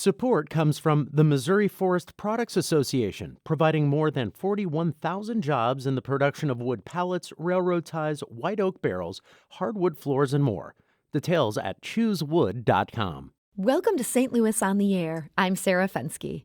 Support comes from the Missouri Forest Products Association, providing more than 41,000 jobs in the production of wood pallets, railroad ties, white oak barrels, hardwood floors, and more. Details at choosewood.com. Welcome to St. Louis on the Air. I'm Sarah Fensky.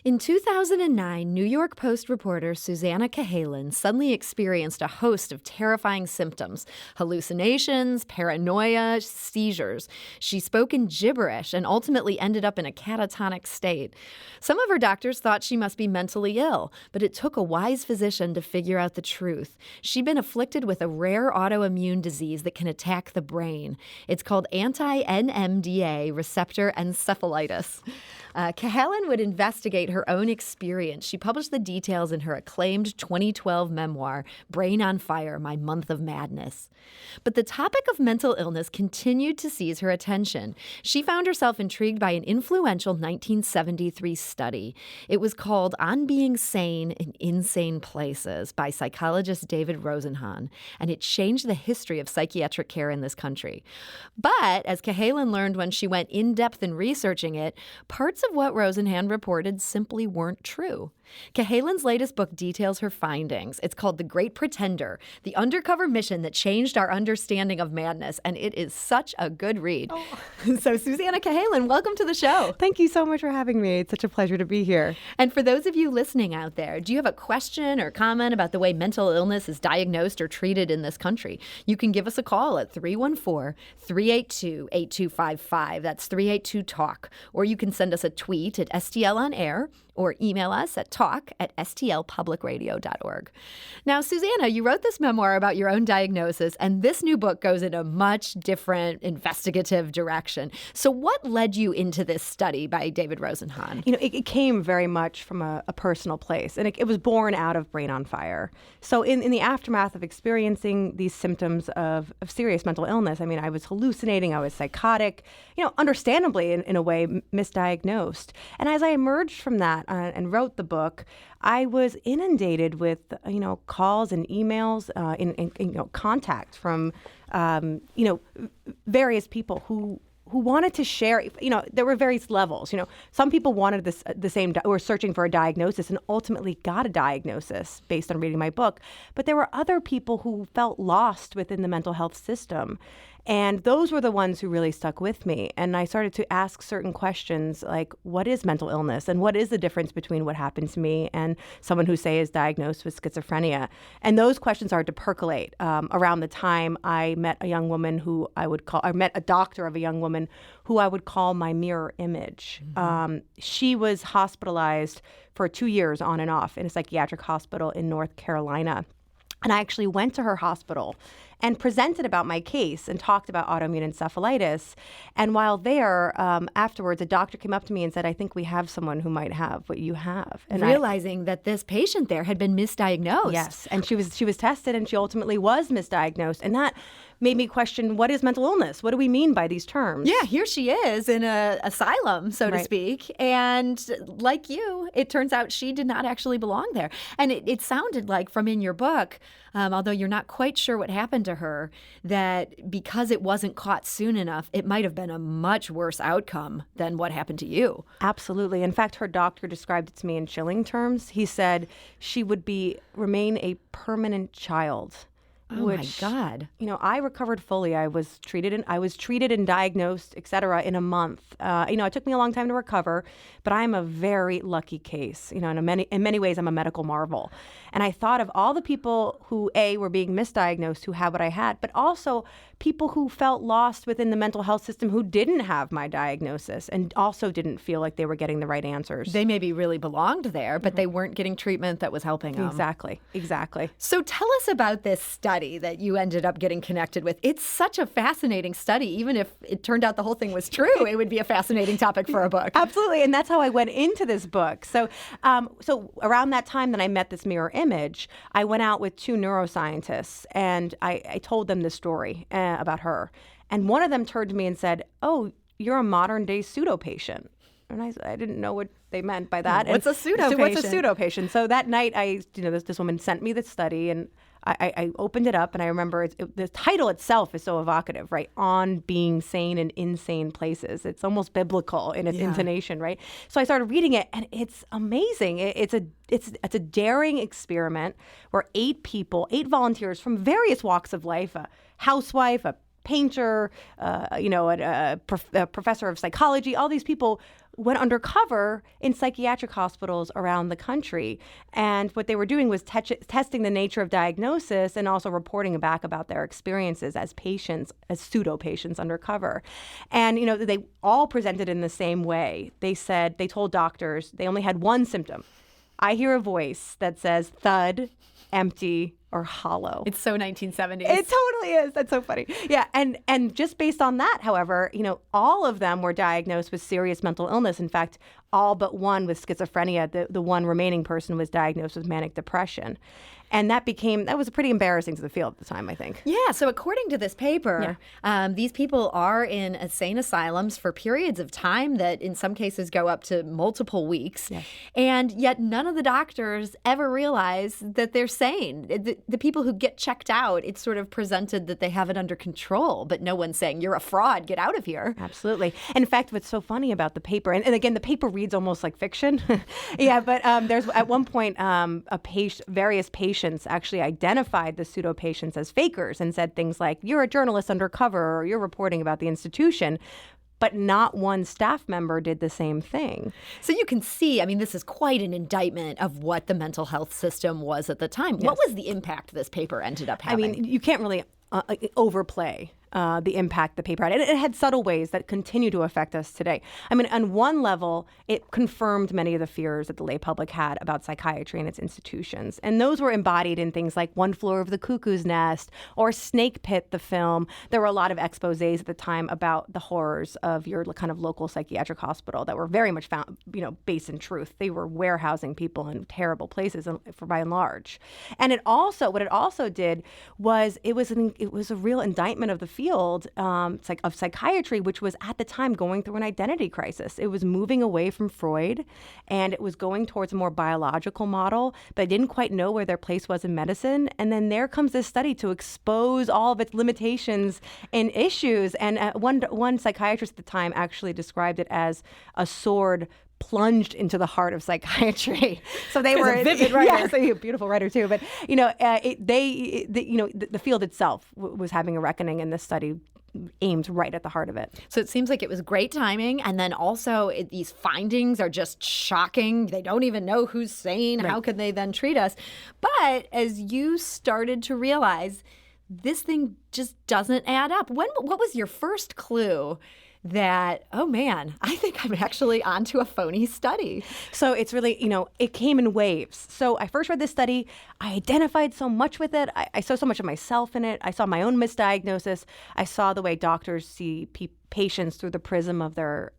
In 2009, New York Post reporter Susannah Cahalan suddenly experienced a host of terrifying symptoms: hallucinations, paranoia, seizures. She spoke in gibberish and ultimately ended up in a catatonic state. Some of her doctors thought she must be mentally ill, but it took a wise physician to figure out the truth. She'd been afflicted with a rare autoimmune disease that can attack the brain. It's called anti-NMDA receptor encephalitis. Cahalan would investigate her own experience. She published the details in her acclaimed 2012 memoir, Brain on Fire, My Month of Madness. But the topic of mental illness continued to seize her attention. She found herself intrigued by an influential 1973 study. It was called On Being Sane in Insane Places by psychologist David Rosenhan, and it changed the history of psychiatric care in this country. But as Cahalan learned when she went in-depth in researching it, parts of what Rosenhan reported simply weren't true. Cahalan's latest book details her findings. It's called The Great Pretender, the undercover mission that changed our understanding of madness, and it is such a good read. Oh. So, Susannah Cahalan, welcome to the show. Thank you so much for having me. It's such a pleasure to be here. And for those of you listening out there, do you have a question or comment about the way mental illness is diagnosed or treated in this country? You can give us a call at 314-382-8255. That's 382-TALK. Or you can send us a tweet at STL on Air, or email us at talk@stlpublicradio.org. Now, Susannah, you wrote this memoir about your own diagnosis, and this new book goes in a much different investigative direction. So what led you into this study by David Rosenhan? It came very much from a personal place, and it was born out of Brain on Fire. So in the aftermath of experiencing these symptoms of serious mental illness, I was hallucinating, I was psychotic, understandably in a way misdiagnosed. And as I emerged from that and wrote the book, I was inundated with, calls and emails, in contact from, various people who wanted to share. There were various levels. Some people wanted the same, were searching for a diagnosis and ultimately got a diagnosis based on reading my book. But there were other people who felt lost within the mental health system. And those were the ones who really stuck with me. And I started to ask certain questions like, what is mental illness? And what is the difference between what happened to me and someone who, say, is diagnosed with schizophrenia? And those questions started to percolate around the time I met a young woman who I met a doctor of a young woman who I would call my mirror image. Mm-hmm. She was hospitalized for 2 years on and off in a psychiatric hospital in North Carolina. And I actually went to her hospital and presented about my case and talked about autoimmune encephalitis. And while there, afterwards, a doctor came up to me and said, I think we have someone who might have what you have. And realizing that this patient there had been misdiagnosed. Yes, and she was tested, and she ultimately was misdiagnosed. And that made me question, what is mental illness? What do we mean by these terms? Yeah, here she is in an asylum, so to speak. And like you, it turns out she did not actually belong there. And it sounded like from in your book, although you're not quite sure what happened to her, that because it wasn't caught soon enough, it might have been a much worse outcome than what happened to you. Absolutely. In fact, her doctor described it to me in chilling terms. He said she would remain a permanent child. Oh, my God. I recovered fully. I was treated and diagnosed, et cetera, in a month. It took me a long time to recover, but I'm a very lucky case. In many ways, I'm a medical marvel. And I thought of all the people who, A, were being misdiagnosed, who had what I had, but also people who felt lost within the mental health system who didn't have my diagnosis and also didn't feel like they were getting the right answers. They maybe really belonged there, but they weren't getting treatment that was helping them. Exactly. So tell us about this study that you ended up getting connected with. It's such a fascinating study. Even if it turned out the whole thing was true, it would be a fascinating topic for a book. Absolutely, and that's how I went into this book. So around that time that I met this mirror image, I went out with 2 neuroscientists, and I told them the story about her. And one of them turned to me and said, "Oh, you're a modern-day pseudo-patient." And I didn't know what they meant by that. What's a pseudo-patient? What's a pseudo-patient? So that night, this woman sent me the study, and I opened it up, and I remember the title itself is so evocative, right? On being sane in insane places. It's almost biblical in its intonation, right? So I started reading it, and it's amazing. It's a daring experiment where 8 volunteers from various walks of life, a housewife, a painter, a professor of psychology, all these people went undercover in psychiatric hospitals around the country. And what they were doing was testing the nature of diagnosis and also reporting back about their experiences as patients, as pseudo-patients undercover. And, they all presented in the same way. They told doctors they only had one symptom. I hear a voice that says thud, empty, or hollow. It's so 1970s. It totally is. That's so funny. Yeah. And just based on that, however, all of them were diagnosed with serious mental illness. In fact, all but one with schizophrenia. The one remaining person was diagnosed with manic depression. And that was pretty embarrassing to the field at the time, I think. Yeah. So according to this paper, these people are in insane asylums for periods of time that in some cases go up to multiple weeks. Yes. And yet none of the doctors ever realize that they're sane. The people who get checked out, it's sort of presented that they have it under control, but no one's saying, you're a fraud, get out of here. Absolutely. And in fact, what's so funny about the paper, and again, the paper reads almost like fiction. But there's at one point various patients actually identified the pseudo-patients as fakers and said things like, you're a journalist undercover, or you're reporting about the institution. But not one staff member did the same thing. So you can see, this is quite an indictment of what the mental health system was at the time. Yes. What was the impact this paper ended up having? You can't really overplay the impact the paper had. It had subtle ways that continue to affect us today. On one level, it confirmed many of the fears that the lay public had about psychiatry and its institutions. And those were embodied in things like One Floor of the Cuckoo's Nest or Snake Pit, the film. There were a lot of exposés at the time about the horrors of your kind of local psychiatric hospital that were very much found, based in truth. They were warehousing people in terrible places, by and large. And what it also did was it was a real indictment of the field of psychiatry, which was at the time going through an identity crisis. It was moving away from Freud, and it was going towards a more biological model, but didn't quite know where their place was in medicine. And then there comes this study to expose all of its limitations and issues. And one psychiatrist at the time actually described it as a sword plunged into the heart of psychiatry. So they were a vivid writer. Yes, a beautiful writer too. But the field itself was having a reckoning, and this study aimed right at the heart of it. So it seems like it was great timing, and then also these findings are just shocking. They don't even know who's sane. Right. How could they then treat us? But as you started to realize, this thing just doesn't add up. What was your first clue that, oh man, I think I'm actually onto a phony study? So it's really, it came in waves. So I first read this study. I identified so much with it. I saw so much of myself in it. I saw my own misdiagnosis. I saw the way doctors see patients through the prism of their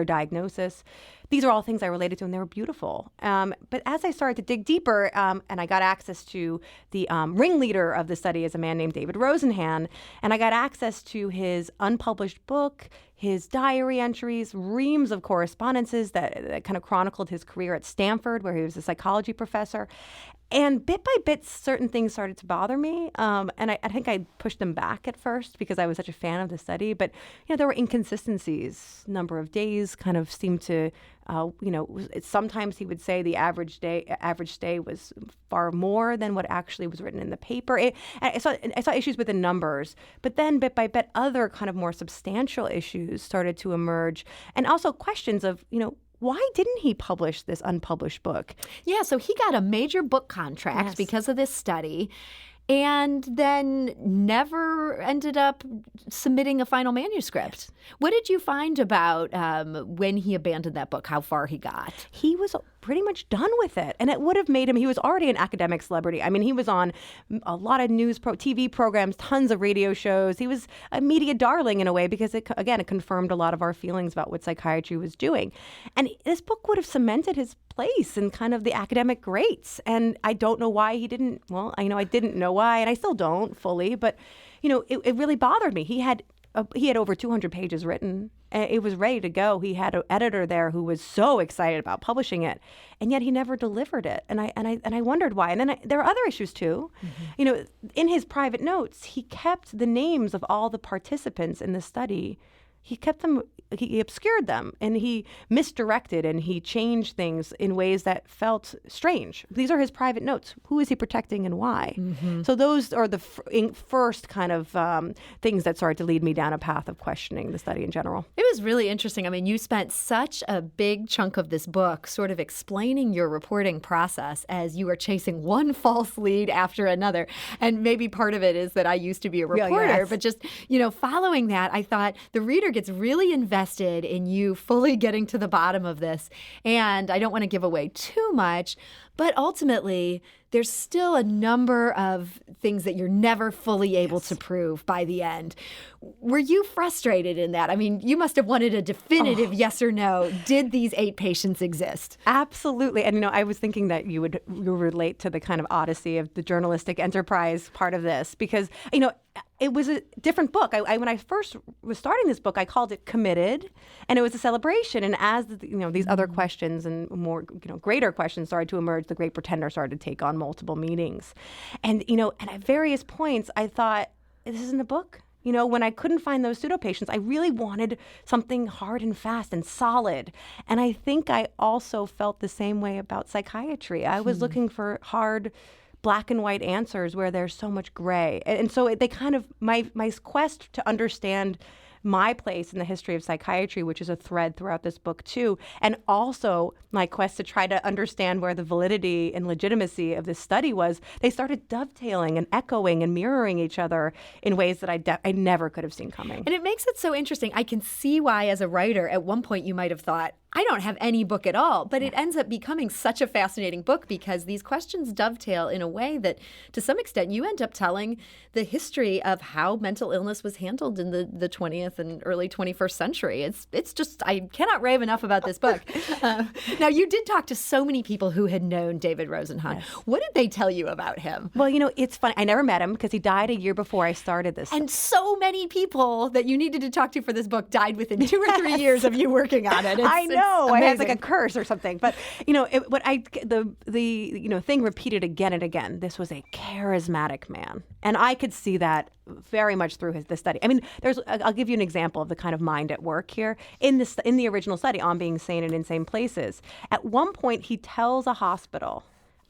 diagnosis. These are all things I related to, and they were beautiful. But as I started to dig deeper, and I got access to the ringleader of the study is a man named David Rosenhan, and I got access to his unpublished book, his diary entries, reams of correspondences that kind of chronicled his career at Stanford, where he was a psychology professor. And bit by bit, certain things started to bother me. And I think I pushed them back at first because I was such a fan of the study. But, there were inconsistencies. Number of days kind of seemed to, sometimes he would say the average stay was far more than what actually was written in the paper. I saw issues with the numbers. But then bit by bit, other kind of more substantial issues started to emerge. And also questions of, why didn't he publish this unpublished book? Yeah, so he got a major book contract because of this study, and then never ended up submitting a final manuscript. What did you find about when he abandoned that book, how far he got? He was pretty much done with it. And it would have made him, he was already an academic celebrity. He was on a lot of TV programs, tons of radio shows. He was a media darling in a way because, it confirmed a lot of our feelings about what psychiatry was doing. And this book would have cemented his place in kind of the academic greats. And I don't know why he didn't, I didn't know why, and I still don't fully, but, it really bothered me. He had he had over 200 pages written. It was ready to go. He had an editor there who was so excited about publishing it, and yet he never delivered it. And I wondered why. And then there are other issues too. In his private notes, he kept the names of all the participants in the study. He kept them, he obscured them, and he misdirected, and he changed things in ways that felt strange. These are his private notes. Who is he protecting and why? So those are the first kind of things that started to lead me down a path of questioning the study in general. It was really interesting. I mean, you spent such a big chunk of this book sort of explaining your reporting process as you were chasing one false lead after another. And maybe part of it is that I used to be a reporter, but just, following that, I thought the reader gets really invested in you fully getting to the bottom of this. And I don't want to give away too much, but ultimately, there's still a number of things that you're never fully able to prove by the end. Were you frustrated in that? I mean, you must have wanted a definitive yes or no. Did these 8 patients exist? Absolutely. And, I was thinking that you would relate to the kind of odyssey of the journalistic enterprise part of this because, it was a different book. When I first was starting this book, I called it Committed, and it was a celebration. And as these other questions and more greater questions started to emerge, the Great Pretender started to take on multiple meanings. And and at various points, I thought, this isn't a book. When I couldn't find those pseudo patients, I really wanted something hard and fast and solid. And I think I also felt the same way about psychiatry. I was looking for hard, black and white answers where there's so much gray. And so they kind of, my quest to understand my place in the history of psychiatry, which is a thread throughout this book too, and also my quest to try to understand where the validity and legitimacy of this study was, they started dovetailing and echoing and mirroring each other in ways that I never could have seen coming. And it makes it so interesting. I can see why, as a writer, at one point you might have thought, I don't have any book at all, but it ends up becoming such a fascinating book because these questions dovetail in a way that, to some extent, you end up telling the history of how mental illness was handled in the 20th and early 21st century. It's just, I cannot rave enough about this book. Now, you did talk to so many people who had known David Rosenhan. Yes. What did they tell you about him? Well, it's funny. I never met him because he died a year before I started this. And so many people that you needed to talk to for this book died within 2 or 3 years of you working on it. I know. I had like a curse or something. But, the thing repeated again and again. This was a charismatic man. And I could see that very much through the study. I mean, I'll give you an example of the kind of mind at work here. In the original study on Being Sane in Insane Places, at one point he tells a hospital,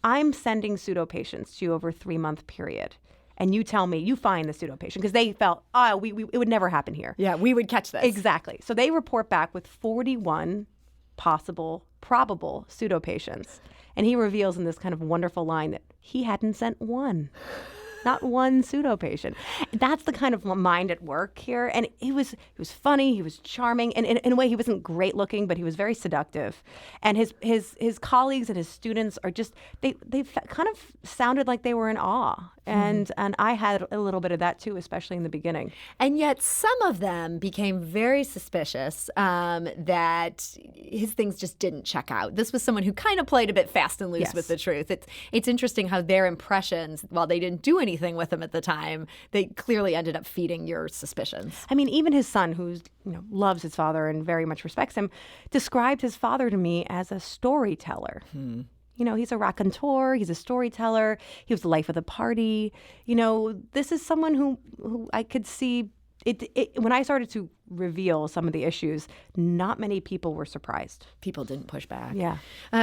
I'm sending pseudo patients to you over a 3-month period. And you tell me, you find the pseudo patient, because they felt, it would never happen here. Yeah, we would catch this. Exactly. So they report back with 41 probable pseudo patients. And he reveals in this kind of wonderful line that he hadn't sent one. Not one pseudo patient. That's the kind of mind at work here. And he was funny, he was charming, and in a way he wasn't great looking, but he was very seductive. And his colleagues and his students are just, they kind of sounded like they were in awe. And I had a little bit of that too, especially in the beginning. And yet some of them became very suspicious that his things just didn't check out. This was someone who kind of played a bit fast and loose with the truth. It's interesting how their impressions, while they didn't do anything with him at the time, they clearly ended up feeding your suspicions. I mean, even his son, who loves his father and very much respects him, described his father to me as a storyteller. He's a raconteur, he's a storyteller, he was the life of the party. This is someone who I could see, when I started to reveal some of the issues, not many people were surprised. People didn't push back. Yeah.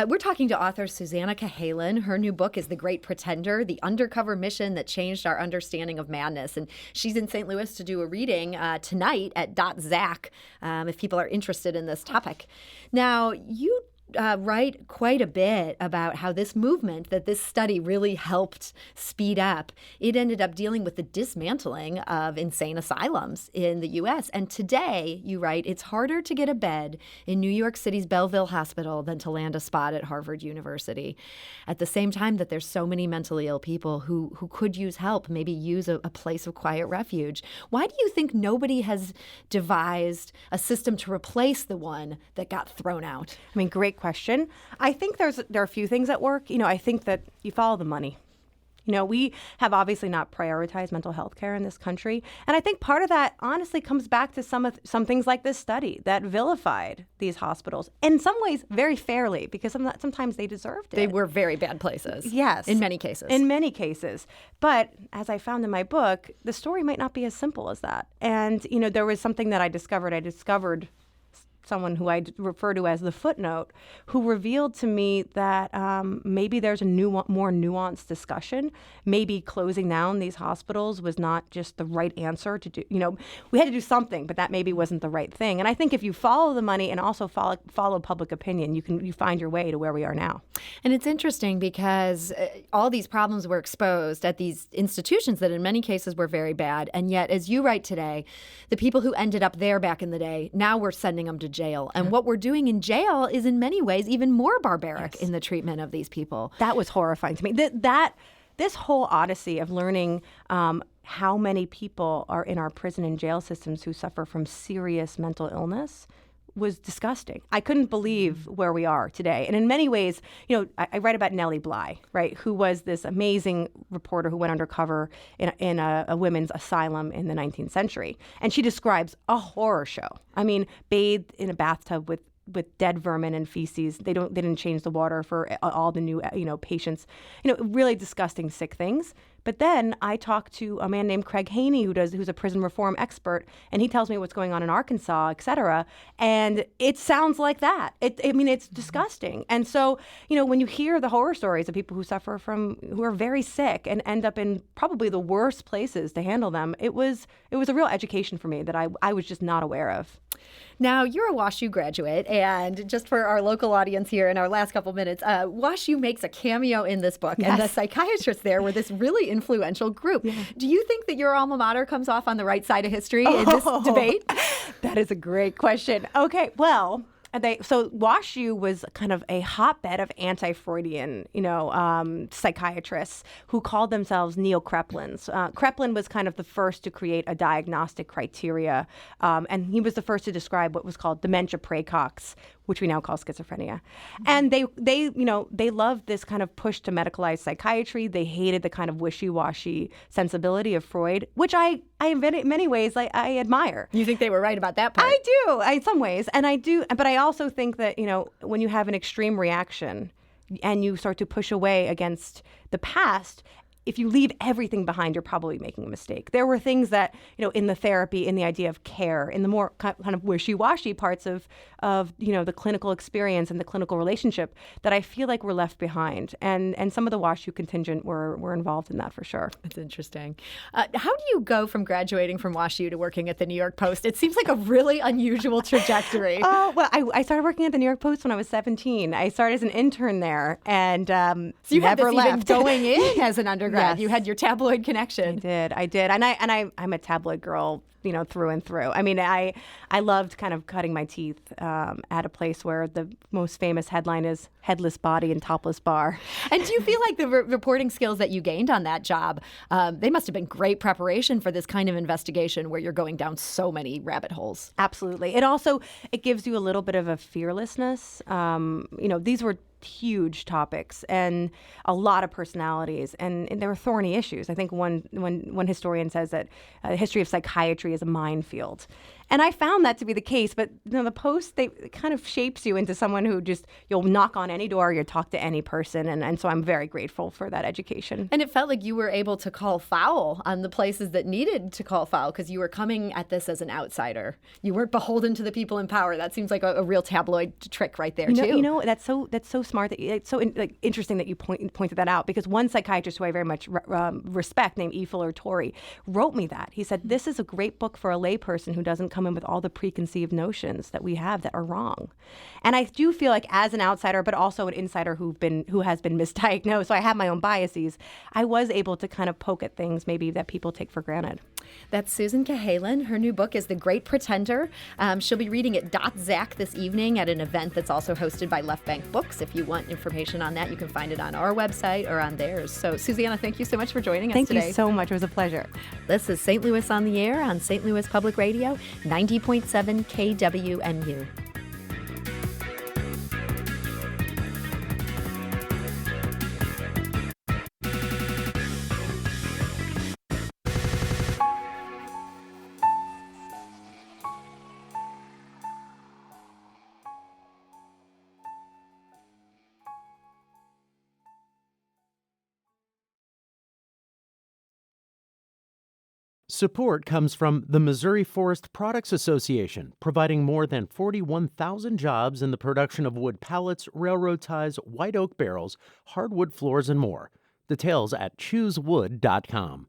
We're talking to author Susannah Cahalan. Her new book is The Great Pretender, The Undercover Mission That Changed Our Understanding of Madness. And she's in St. Louis to do a reading tonight at .Zac if people are interested in this topic. Now, you write quite a bit about how this movement that this study really helped speed up, it ended up dealing with the dismantling of insane asylums in the U.S. And today, you write, it's harder to get a bed in New York City's Belleville Hospital than to land a spot at Harvard University. At the same time that there's so many mentally ill people who could use help, maybe use a place of quiet refuge. Why do you think nobody has devised a system to replace the one that got thrown out? I mean, great question. I think there are a few things at work. I think that you follow the money. We have obviously not prioritized mental health care in this country. And I think part of that honestly comes back to some things like this study that vilified these hospitals, in some ways very fairly, because sometimes they deserved it. They were very bad places. Yes. In many cases. In many cases. But as I found in my book, the story might not be as simple as that. And, there was something that I discovered. I discovered someone who I refer to as the footnote, who revealed to me that maybe there's a more nuanced discussion. Maybe closing down these hospitals was not just the right answer to do. We had to do something, but that maybe wasn't the right thing. And I think if you follow the money and also follow public opinion, you find your way to where we are now. And it's interesting because all these problems were exposed at these institutions that in many cases were very bad. And yet, as you write today, the people who ended up there back in the day, now we're sending them to jail. And what we're doing in jail is in many ways even more barbaric in the treatment of these people. That was horrifying to me. This whole odyssey of learning how many people are in our prison and jail systems who suffer from serious mental illness was disgusting. I couldn't believe where we are today. And in many ways, I write about Nellie Bly, right, who was this amazing reporter who went undercover in a women's asylum in the 19th century. And she describes a horror show. I mean, bathed in a bathtub with dead vermin and feces. They didn't change the water for all the new patients. Really disgusting, sick things. But then I talked to a man named Craig Haney who's a prison reform expert, and he tells me what's going on in Arkansas, et cetera. And it sounds like that. It's disgusting. And so, when you hear the horror stories of people who are very sick and end up in probably the worst places to handle them, it was a real education for me that I was just not aware of. Now, you're a WashU graduate, and just for our local audience here in our last couple minutes, WashU makes a cameo in this book, and the psychiatrists there were this really influential group. Yeah. Do you think that your alma mater comes off on the right side of history in this debate? That is a great question. Okay, well, so WashU was kind of a hotbed of anti-Freudian, psychiatrists who called themselves neo-Kreplins. Kreplin was kind of the first to create a diagnostic criteria, and he was the first to describe what was called dementia praecox, which we now call schizophrenia. And they loved this kind of push to medicalize psychiatry. They hated the kind of wishy-washy sensibility of Freud, which I in many ways, I admire. You think they were right about that part? I do, in some ways. And I do, but I also think that, when you have an extreme reaction and you start to push away against the past, if you leave everything behind, you're probably making a mistake. There were things that, in the therapy, in the idea of care, in the more kind of wishy-washy parts of the clinical experience and the clinical relationship that I feel like were left behind. And some of the WashU contingent were involved in that for sure. That's interesting. How do you go from graduating from WashU to working at the New York Post? It seems like a really unusual trajectory. Oh, well, I started working at the New York Post when I was 17. I started as an intern there, and so you never had this left. Even going in as an undergrad. Yes. You had your tabloid connection. I did. And I'm a tabloid girl, through and through. I mean, I loved kind of cutting my teeth at a place where the most famous headline is headless body and topless bar. And do you feel like the reporting skills that you gained on that job, they must have been great preparation for this kind of investigation where you're going down so many rabbit holes? Absolutely. It gives you a little bit of a fearlessness. These were huge topics and a lot of personalities, and there were thorny issues. I think one historian says that the history of psychiatry is a minefield. And I found that to be the case, but the Post, it kind of shapes you into someone who you'll knock on any door, you'll talk to any person, and so I'm very grateful for that education. And it felt like you were able to call foul on the places that needed to call foul because you were coming at this as an outsider. You weren't beholden to the people in power. That seems like a real tabloid trick right there, too. That's so smart. It's so interesting that you pointed that out, because one psychiatrist who I very much respect, named E. Fuller Torrey, wrote me that. He said, this is a great book for a layperson who doesn't come in with all the preconceived notions that we have that are wrong. And I do feel like, as an outsider, but also an insider who has been misdiagnosed, so I have my own biases, I was able to kind of poke at things maybe that people take for granted. That's Susannah Cahalan. Her new book is The Great Pretender. She'll be reading at .Zac this evening at an event that's also hosted by Left Bank Books. If you want information on that, you can find it on our website or on theirs. So, Susannah, thank you so much for joining us today. Thank you so much. It was a pleasure. This is St. Louis on the Air on St. Louis Public Radio, 90.7 KWMU. Support comes from the Missouri Forest Products Association, providing more than 41,000 jobs in the production of wood pallets, railroad ties, white oak barrels, hardwood floors, and more. Details at choosewood.com.